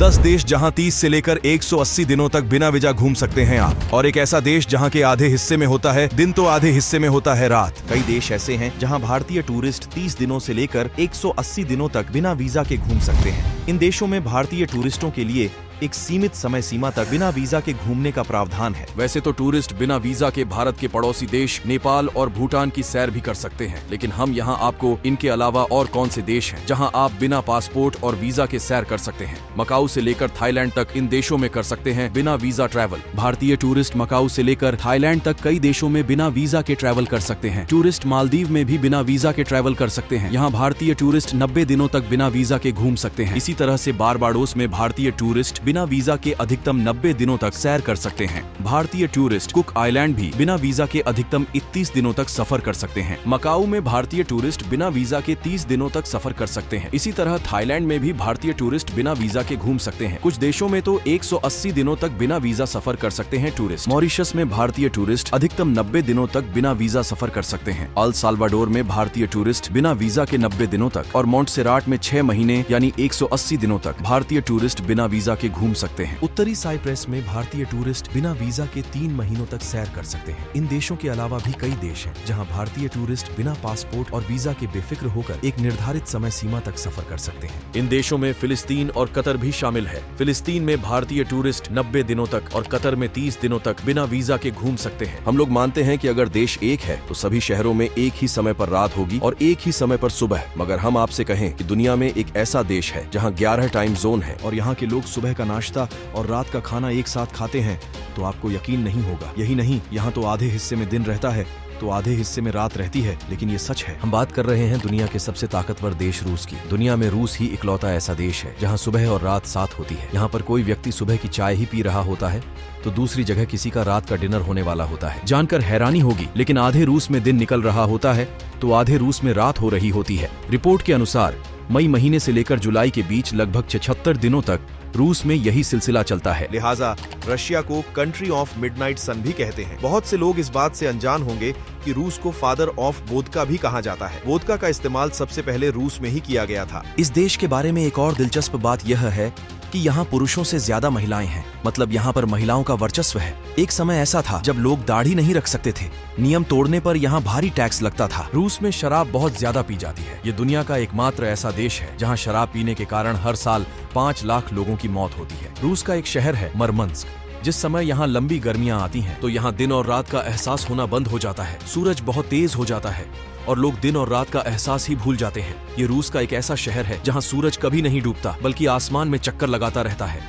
10 देश जहां 30 से लेकर 180 दिनों तक बिना वीजा घूम सकते हैं आप, और एक ऐसा देश जहां के आधे हिस्से में होता है दिन तो आधे हिस्से में होता है रात। कई देश ऐसे हैं जहां भारतीय टूरिस्ट 30 दिनों से लेकर 180 दिनों तक बिना वीजा के घूम सकते हैं। इन देशों में भारतीय टूरिस्टों के लिए एक सीमित समय सीमा तक बिना वीजा के घूमने का प्रावधान है। वैसे तो टूरिस्ट बिना वीजा के भारत के पड़ोसी देश नेपाल और भूटान की सैर भी कर सकते हैं, लेकिन हम यहाँ आपको इनके अलावा और कौन से देश हैं जहाँ आप बिना पासपोर्ट और वीजा के सैर कर सकते हैं। मकाऊ से लेकर थाईलैंड तक इन देशों में कर सकते हैं बिना वीजा ट्रैवल। भारतीय टूरिस्ट मकाऊ से लेकर थाईलैंड तक कई देशों में बिना वीजा के ट्रैवल कर सकते हैं। टूरिस्ट मालदीव में भी बिना वीजा के ट्रैवल कर सकते हैं। यहाँ भारतीय टूरिस्ट 90 दिनों तक बिना वीजा के घूम सकते हैं। इसी तरह से बारबाडोस में भारतीय टूरिस्ट बिना वीजा के अधिकतम 90 दिनों तक सैर कर सकते हैं। भारतीय टूरिस्ट कुक आइलैंड भी बिना वीजा के अधिकतम 31 दिनों तक सफर कर सकते हैं। मकाऊ में भारतीय टूरिस्ट बिना वीजा के 30 दिनों तक सफर कर सकते हैं। इसी तरह थाईलैंड में भी भारतीय टूरिस्ट बिना वीजा के घूम सकते हैं। कुछ देशों में तो 180 दिनों तक बिना वीजा सफर कर सकते हैं टूरिस्ट। मॉरिशस में भारतीय टूरिस्ट अधिकतम 90 दिनों तक बिना वीजा सफर कर सकते हैं। अल साल्वाडोर में भारतीय टूरिस्ट बिना वीजा के 90 दिनों तक और मोंटसेराट में 6 महीने यानी 180 दिनों तक भारतीय टूरिस्ट बिना वीजा के घूम सकते हैं। उत्तरी साइप्रस में भारतीय टूरिस्ट बिना वीजा के 3 महीनों तक सैर कर सकते हैं। इन देशों के अलावा भी कई देश हैं जहां भारतीय टूरिस्ट बिना पासपोर्ट और वीजा के बेफिक्र होकर एक निर्धारित समय सीमा तक सफर कर सकते हैं। इन देशों में फिलिस्तीन और कतर भी शामिल है। फिलिस्तीन में भारतीय टूरिस्ट 90 दिनों तक और कतर में 30 दिनों तक बिना वीजा के घूम सकते हैं। हम लोग मानते हैं कि अगर देश एक है तो सभी शहरों में एक ही समय पर रात होगी और एक ही समय पर सुबह। मगर हम आपसे कहें कि दुनिया में एक ऐसा देश है जहाँ 11 टाइम जोन है और यहाँ के लोग सुबह का नाश्ता और रात का खाना एक साथ खाते हैं तो आपको यकीन नहीं होगा। यही नहीं, यहाँ तो आधे हिस्से में दिन रहता है तो आधे हिस्से में रात रहती है, लेकिन ये सच है। हम बात कर रहे हैं दुनिया के सबसे ताकतवर देश रूस की। दुनिया में रूस ही इकलौता ऐसा देश है जहाँ सुबह और रात साथ होती है। यहाँ पर कोई व्यक्ति सुबह की चाय ही पी रहा होता है तो दूसरी जगह किसी का रात का डिनर होने वाला होता है। जानकर हैरानी होगी, लेकिन आधे रूस में दिन निकल रहा होता है तो आधे रूस में रात हो रही होती है। रिपोर्ट के अनुसार मई महीने से लेकर जुलाई के बीच लगभग 76 दिनों तक रूस में यही सिलसिला चलता है। लिहाजा रशिया को कंट्री ऑफ मिडनाइट सन भी कहते हैं। बहुत से लोग इस बात से अनजान होंगे कि रूस को फादर ऑफ वोदका भी कहा जाता है। वोदका का इस्तेमाल सबसे पहले रूस में ही किया गया था। इस देश के बारे में एक और दिलचस्प बात यह है कि यहाँ पुरुषों से ज्यादा महिलाएं हैं, मतलब यहाँ पर महिलाओं का वर्चस्व है। एक समय ऐसा था जब लोग दाढ़ी नहीं रख सकते थे। नियम तोड़ने पर यहाँ भारी टैक्स लगता था। रूस में शराब बहुत ज्यादा पी जाती है। ये दुनिया का एकमात्र ऐसा देश है जहाँ शराब पीने के कारण हर साल 5 लाख लोगों की मौत होती है। रूस का एक शहर है मरमंस्क। जिस समय यहाँ लंबी गर्मियाँ आती हैं तो यहाँ दिन और रात का एहसास होना बंद हो जाता है। सूरज बहुत तेज हो जाता है और लोग दिन और रात का एहसास ही भूल जाते हैं। ये रूस का एक ऐसा शहर है जहाँ सूरज कभी नहीं डूबता बल्कि आसमान में चक्कर लगाता रहता है।